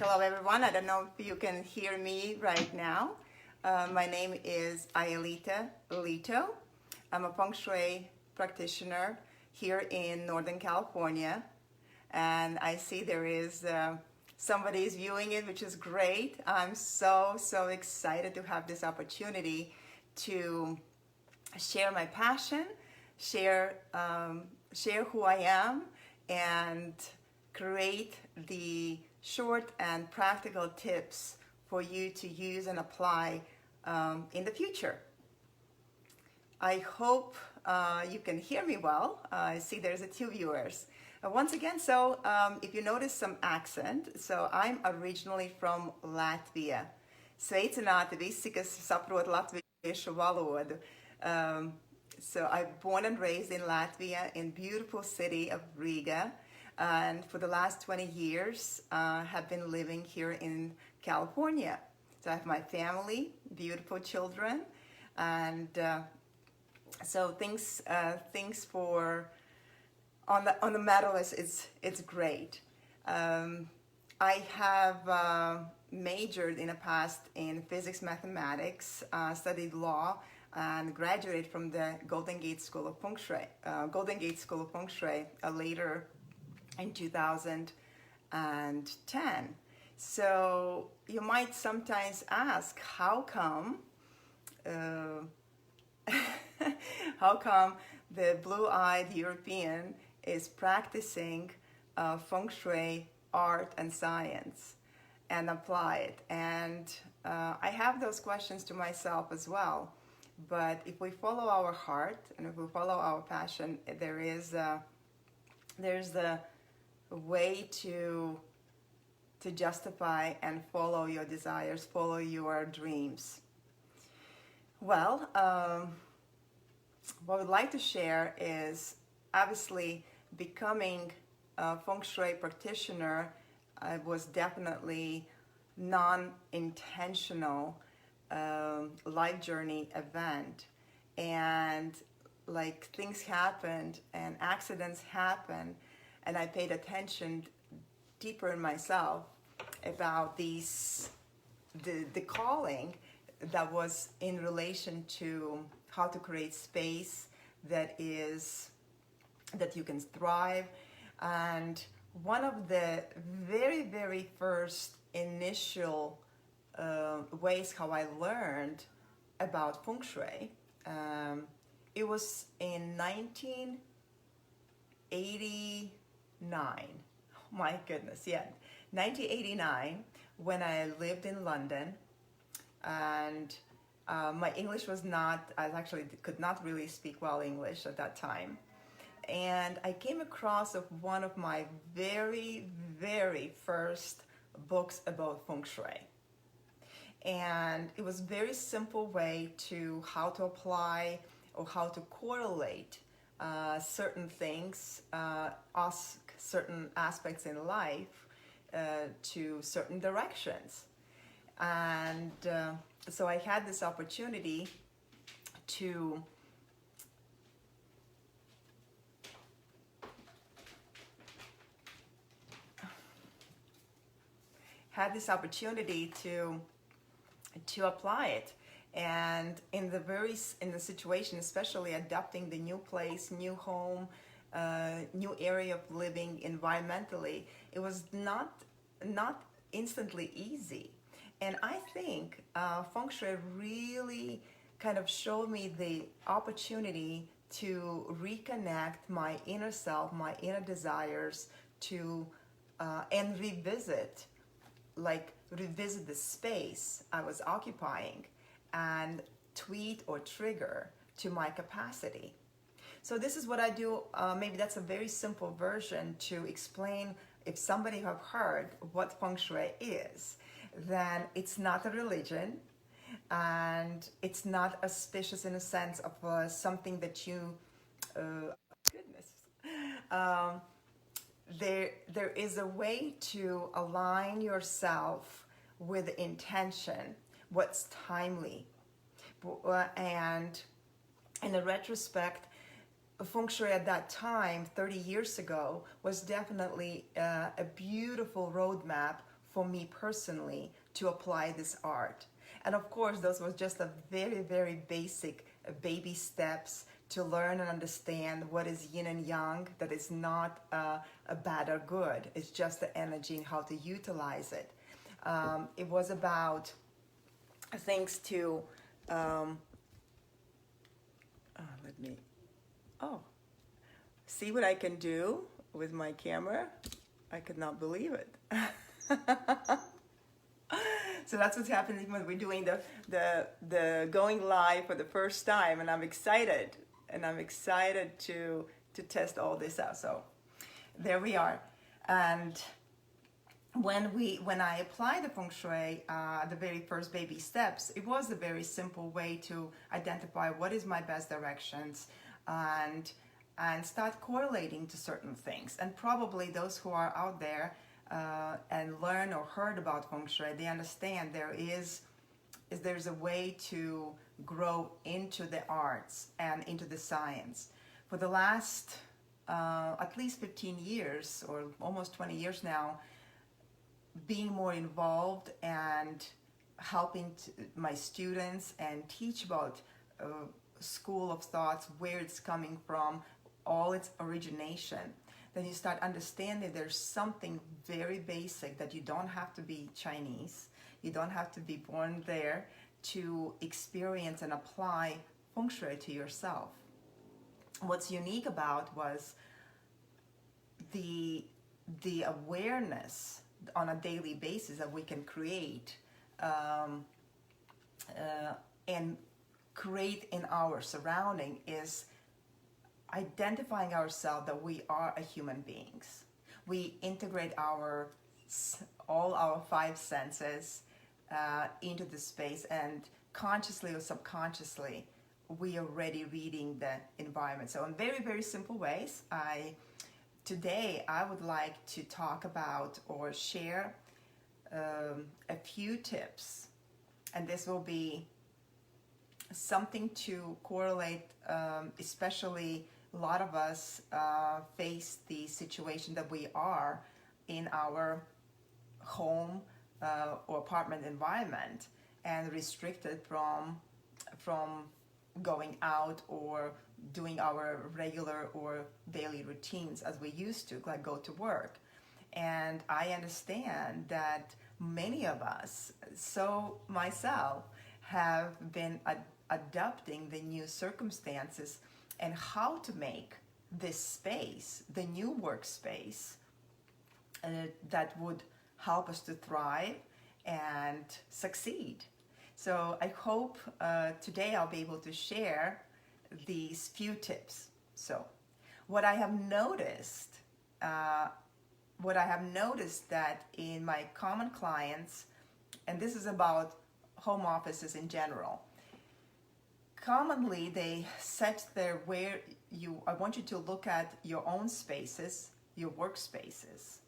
Hello everyone, I don't know if you can hear me right now. My name is Aelita Leto. I'm a Feng Shui practitioner here in Northern California, and I see there is somebody is viewing it, which is great. I'm so excited to have this opportunity to share my passion, share who I am, and create the short and practical tips for you to use and apply in the future. I hope you can hear me well. I see there's a two viewers. Once again, if you notice some accent, so I'm originally from Latvia. Sveicināti visi, kas saprot latviešu valodu. So I'm born and raised in Latvia, in beautiful city of Riga. And for the last 20 years, have been living here in California. So I have my family, beautiful children, and so things for on the medal it's great. I have majored in the past in physics, mathematics, studied law, and graduated from the Golden Gate School of Feng Shui. Later in 2010. So you might sometimes ask, how come how come the blue-eyed European is practicing Feng Shui art and science and apply it? And I have those questions to myself as well. But if we follow our heart and if we follow our passion, there's the way to justify and follow your desires, follow your dreams. Well, what I'd like to share is obviously becoming a Feng Shui practitioner was definitely non-intentional life journey event, and like things happened and accidents happened, and I paid attention deeper in myself about the calling that was in relation to how to create space that you can thrive. And one of the very first initial ways how I learned about Feng Shui, it was in 1989. My goodness, yeah, 1989, when I lived in London, and my English was not, I actually could not really speak well English at that time. And I came across one of my very first books about Feng Shui. And it was a very simple way to how to apply or how to correlate certain things, certain aspects in life to certain directions. And so I had this opportunity to apply it. And in the situation, especially adapting the new place, new home, new area of living environmentally, it was not instantly easy. And I think Feng Shui really kind of showed me the opportunity to reconnect my inner self, my inner desires, and revisit the space I was occupying and tweak or trigger to my capacity. So this is what I do. Maybe that's a very simple version to explain. If somebody have heard what Feng Shui is, then it's not a religion, and it's not auspicious in a sense of something that you there is a way to align yourself with intention, what's timely. And in a retrospect, Feng Shui at that time, 30 years ago, was definitely a beautiful roadmap for me personally to apply this art. And of course, those were just a very, very basic baby steps to learn and understand what is yin and yang, that is not a bad or good. It's just the energy and how to utilize it. It was about things to, let me, see what I can do with my camera. I could not believe it. So that's what's happening when we're doing the going live for the first time, and I'm excited, to test all this out. So there we are. And when I applied the Feng Shui, the very first baby steps, it was a very simple way to identify what is my best directions and start correlating to certain things. And probably those who are out there and learn or heard about Feng Shui, they understand there's a way to grow into the arts and into the science. For the last at least 15 years or almost 20 years now, being more involved and helping my students and teach about school of thoughts, where it's coming from, all its origination, then you start understanding there's something very basic, that you don't have to be Chinese, you don't have to be born there to experience and apply Feng Shui to yourself. What's unique about was the awareness on a daily basis that we can create and create in our surrounding is identifying ourselves that we are a human beings. We integrate all our five senses into the space, and consciously or subconsciously we are already reading the environment. So in very, very simple ways, today I would like to talk about or share a few tips, and this will be something to correlate, especially a lot of us face the situation that we are in our home or apartment environment and restricted from going out or doing our regular or daily routines as we used to, like go to work. And I understand that many of us, so myself, have been adapting the new circumstances and how to make this space, the new workspace, that would help us to thrive and succeed. So I hope today I'll be able to share these few tips. So what I have noticed that in my common clients, and this is about home offices in general, commonly they set I want you to look at your own spaces, your workspaces,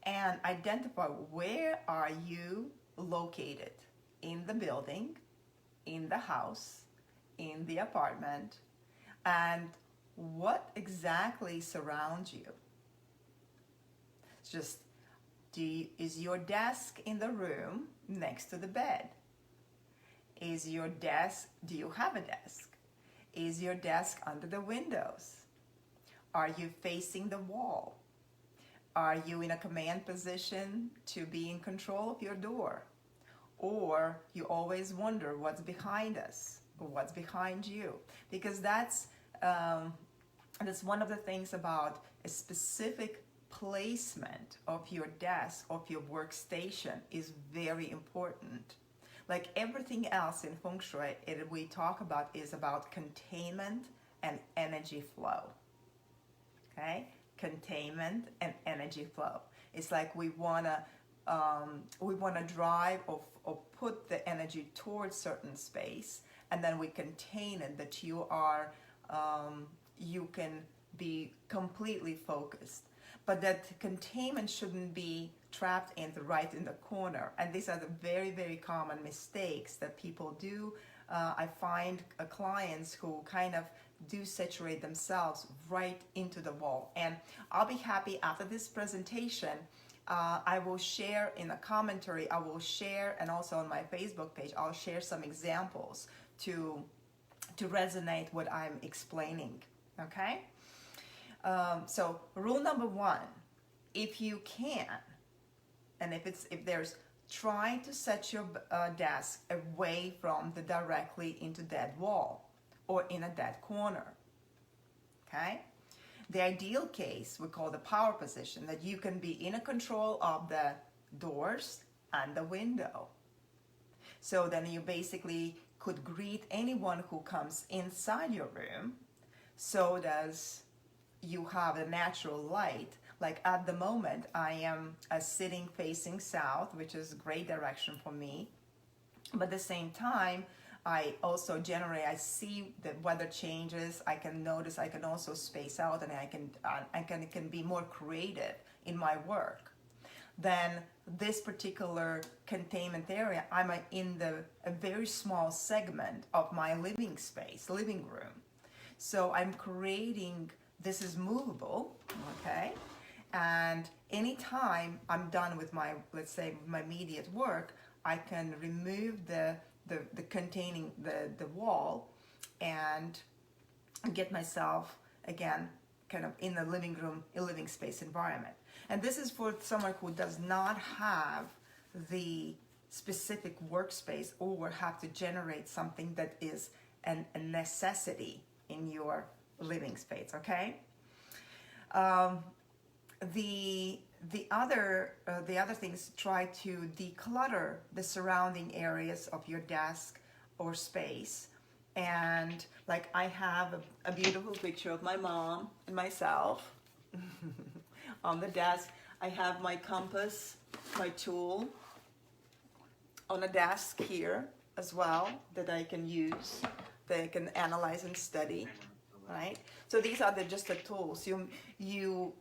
and identify where are you located in the building, in the house, in the apartment, and what exactly surrounds you. It's just, is your desk in the room next to the bed? Is your desk, do you have a desk? Is your desk under the windows? Are you facing the wall? Are you in a command position to be in control of your door? Or you always wonder what's behind us or what's behind you? Because that's one of the things about a specific placement of your desk, of your workstation, is very important. Like everything else in Feng Shui, we talk about is about containment and energy flow. Okay, containment and energy flow. It's like we wanna drive or put the energy towards certain space, and then we contain it, that you are you can be completely focused. But that containment shouldn't be trapped right in the corner. And these are the very, very common mistakes that people do. I find clients who kind of do saturate themselves right into the wall. And I'll be happy after this presentation I will share in a commentary, I will share, and also on my Facebook page, I'll share some examples to resonate what I'm explaining, okay? So rule number one, if you can, and if there's, try to set your desk away from the directly into dead wall or in a dead corner, okay? The ideal case we call the power position, that you can be in a control of the doors and the window. So then you basically could greet anyone who comes inside your room, so does you have a natural light. Like at the moment, I am sitting facing south, which is a great direction for me. But at the same time, I also generate, I see the weather changes, I can notice, I can also space out, and I can be more creative in my work. Then this particular containment area, I'm in a very small segment of my living space, living room. So I'm creating, this is movable, okay? And anytime I'm done with my, let's say, my immediate work, I can remove the containing the wall and get myself again kind of in the living room, a living space environment. And this is for someone who does not have the specific workspace or have to generate something that is a necessity in your living space, okay? The other things, try to declutter the surrounding areas of your desk or space. And like I have a beautiful picture of my mom and myself on the desk. I have my compass, my tool on a desk here as well that I can use, that I can analyze and study, right? So these are just the tools. You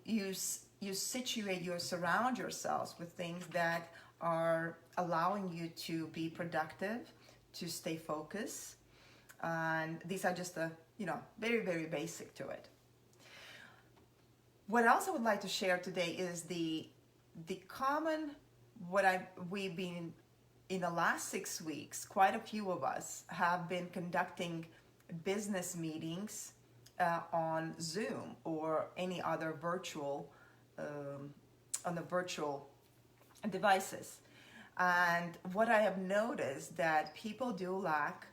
situate, you surround yourselves with things that are allowing you to be productive, to stay focused. And these are just very, very basic to it. What else I would like to share today is the common, we've been, in the last 6 weeks, quite a few of us have been conducting business meetings on Zoom or any other virtual, on the virtual devices. And what I have noticed that people do lack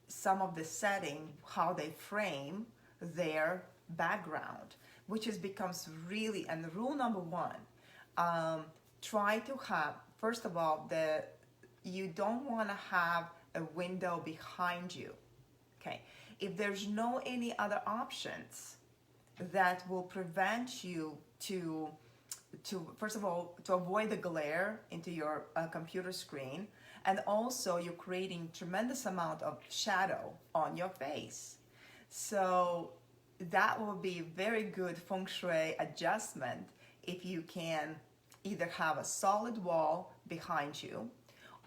some of the setting, how they frame their background, which becomes really, and the rule number one, try to have, first of all, you don't want to have a window behind you, okay? If there's no any other options that will prevent you to first of all, to avoid the glare into your computer screen, and also you're creating tremendous amount of shadow on your face. So that will be very good feng shui adjustment if you can either have a solid wall behind you,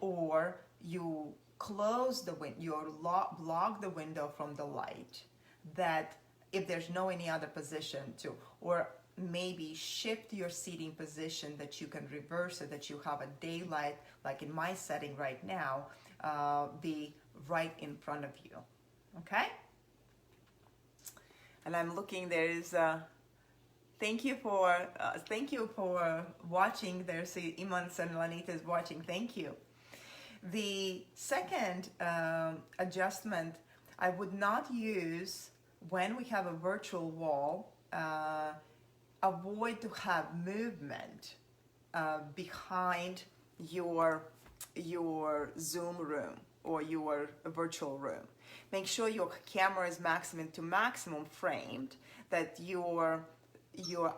or you close the window, you block the window from the light, that if there's no any other position to, or maybe shift your seating position, that you can reverse it, that you have a daylight, like in my setting right now, be right in front of you, okay? And I'm looking, there's thank you for watching. There's Imans and Lanita is watching. Thank you. The second adjustment, I would not use when we have a virtual wall. Avoid to have movement behind your Zoom room or your virtual room. Make sure your camera is maximum framed, that your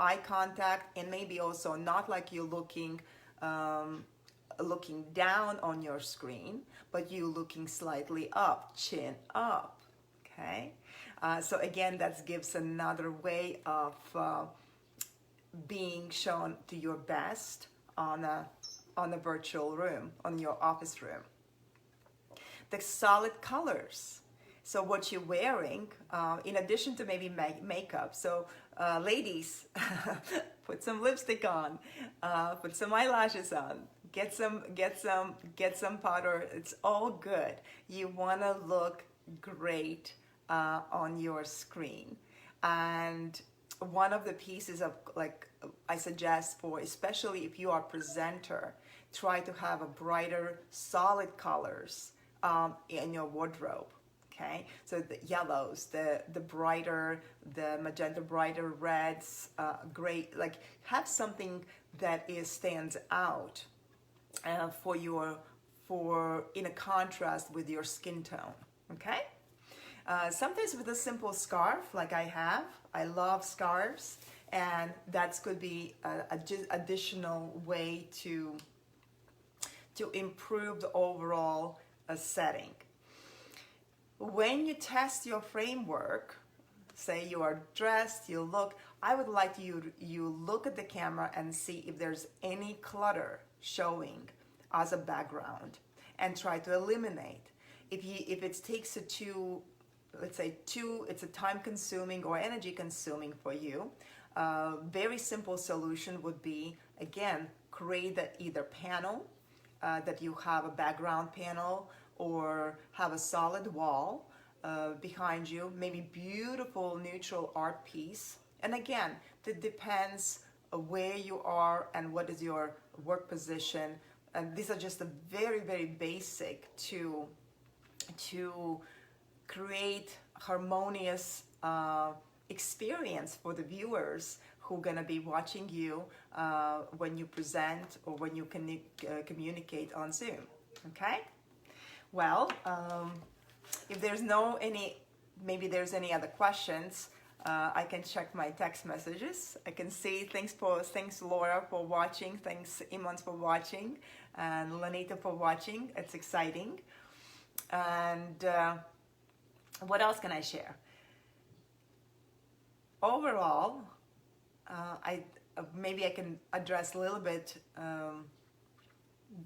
eye contact, and maybe also not like you're looking down on your screen, but you looking slightly up, chin up, okay? So again, that gives another way of being shown to your best on a virtual room, on your office room. The solid colors. So what you're wearing, in addition to maybe makeup, so ladies, put some lipstick on, put some eyelashes on, get some powder. It's all good. You want to look great on your screen. And one of the pieces of, like, I suggest for, especially if you are a presenter, try to have a brighter solid colors in your wardrobe. Okay, so the yellows, the brighter, the magenta, brighter reds, gray, like have something that stands out for in a contrast with your skin tone. Okay, sometimes with a simple scarf like I love scarves, and that could be a additional way to improve the overall setting. When you test your framework, say you are dressed, you look, I would like you look at the camera and see if there's any clutter showing as a background, and try to eliminate. If it takes it's a time consuming or energy consuming for you, very simple solution would be, again, create either panel that you have a background panel, or have a solid wall behind you, maybe beautiful neutral art piece. And again, it depends where you are and what is your work position. And these are just a very, very basic to create harmonious experience for the viewers who are going to be watching you when you present or when you can communicate on Zoom. Okay? Well, if there's maybe there's any other questions, I can check my text messages. I can see thanks Laura for watching, thanks Imans for watching, and Lanita for watching. It's exciting. And what else can I share? Overall, maybe I can address a little bit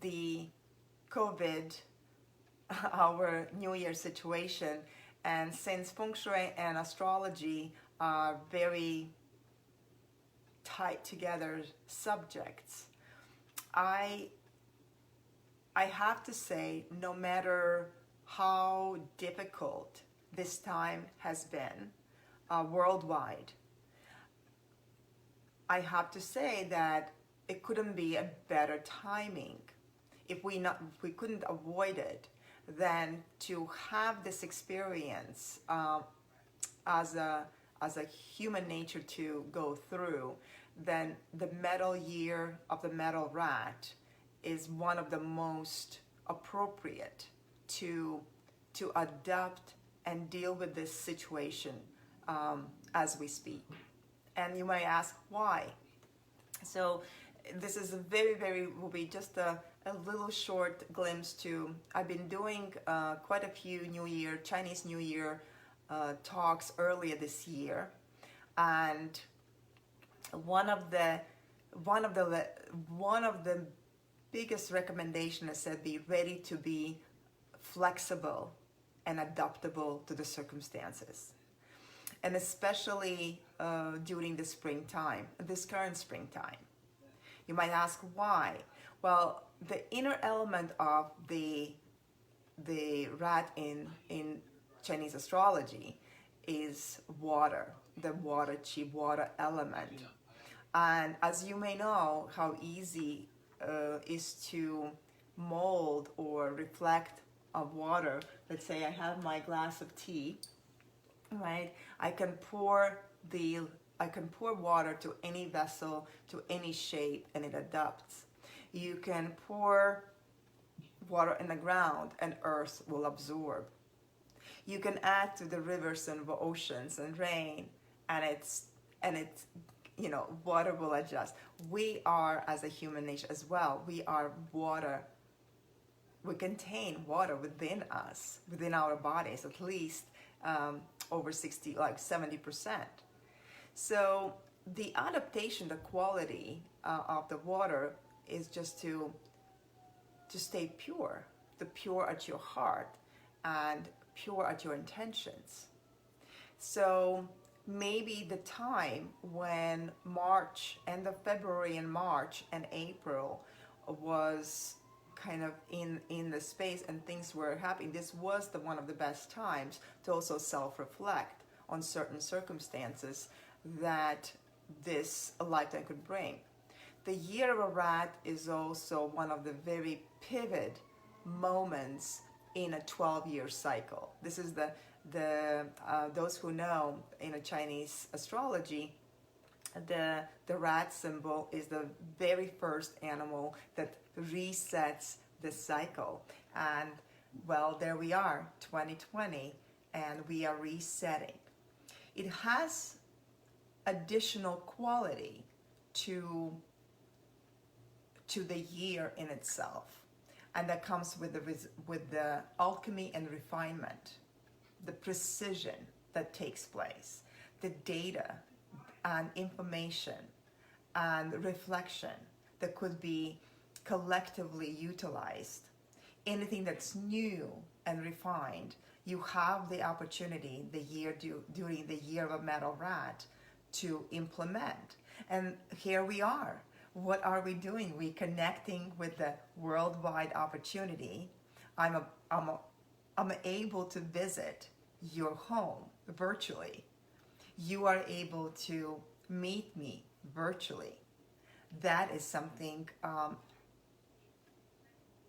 the COVID, our New Year situation. And since Feng Shui and astrology are very tied together subjects, I have to say, no matter how difficult this time has been worldwide, I have to say that it couldn't be a better timing if we couldn't avoid it than to have this experience as a human nature to go through. Then the metal year of the metal rat is one of the most appropriate to adapt and deal with this situation as we speak. And you may ask why. So this is will be just a little short glimpse to, I've been doing quite a few Chinese New Year talks earlier this year, and one of the biggest recommendations is said be ready to be flexible and adaptable to the circumstances, and especially during the springtime, this current springtime. You might ask why. Well, the inner element of the rat in Chinese astrology is water, the water chi, water element. And as you may know, how easy is to mold or reflect of water. Let's say I have my glass of tea, right? I can pour water to any vessel, to any shape, and it adapts. You can pour water in the ground and earth will absorb. You can add to the rivers and the oceans and rain, and it's water will adjust. We are, as a human nature as well, we are water. We contain water within us, within our bodies, at least over 70%. So the adaptation, the quality of the water is just to stay pure, pure at your heart and pure at your intentions. So maybe the time when March, end of February and March and April was kind of in the space and things were happening, this was one of the best times to also self-reflect on certain circumstances that this lifetime could bring. The year of a rat is also one of the very pivot moments in a 12-year cycle. This is those who know in a Chinese astrology, the rat symbol is the very first animal that resets the cycle. And well, there we are, 2020, and we are resetting. It has additional quality to the year in itself, and that comes with the alchemy and refinement, the precision that takes place, the data and information and reflection that could be collectively utilized. Anything that's new and refined, you have the opportunity during the year of a metal rat to implement. And here we are. What are we doing? We're connecting with the worldwide opportunity. I'm able to visit your home virtually. You are able to meet me virtually. That is something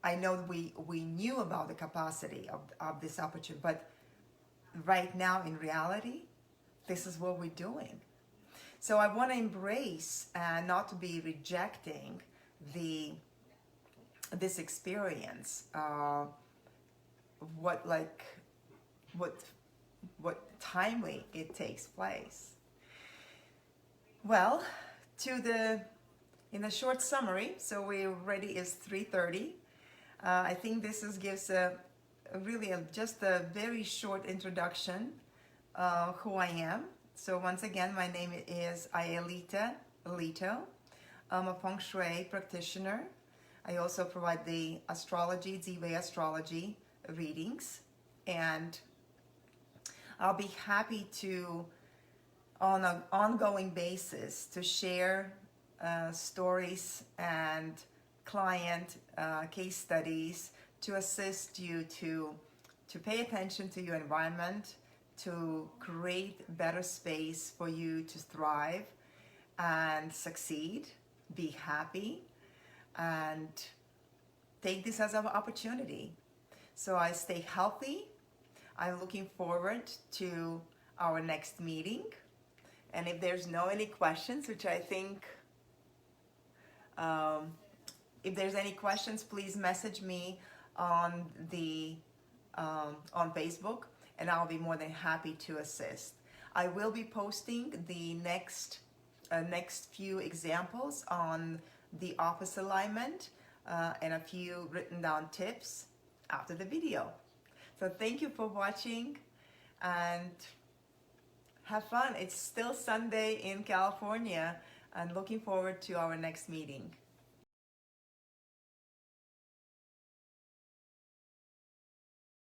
I know we knew about the capacity of this opportunity, but right now in reality, this is what we're doing. So I want to embrace and not to be rejecting this experience. What timely it takes place. Well, in a short summary, so we already is 3:30. I think this gives just a very short introduction who I am. So once again, my name is Aelita Leto. I'm a Feng Shui practitioner. I also provide the astrology, Z-Way astrology readings, and I'll be happy to, on an ongoing basis, to share stories and client case studies to assist you to pay attention to your environment, to create better space for you to thrive and succeed, be happy, and take this as an opportunity. So I stay healthy. I'm looking forward to our next meeting. And if there's any questions, which I think, if there's any questions, please message me on Facebook, and I'll be more than happy to assist. I will be posting the next few examples on the office alignment and a few written down tips after the video. So thank you for watching and have fun. It's still Sunday in California, and looking forward to our next meeting.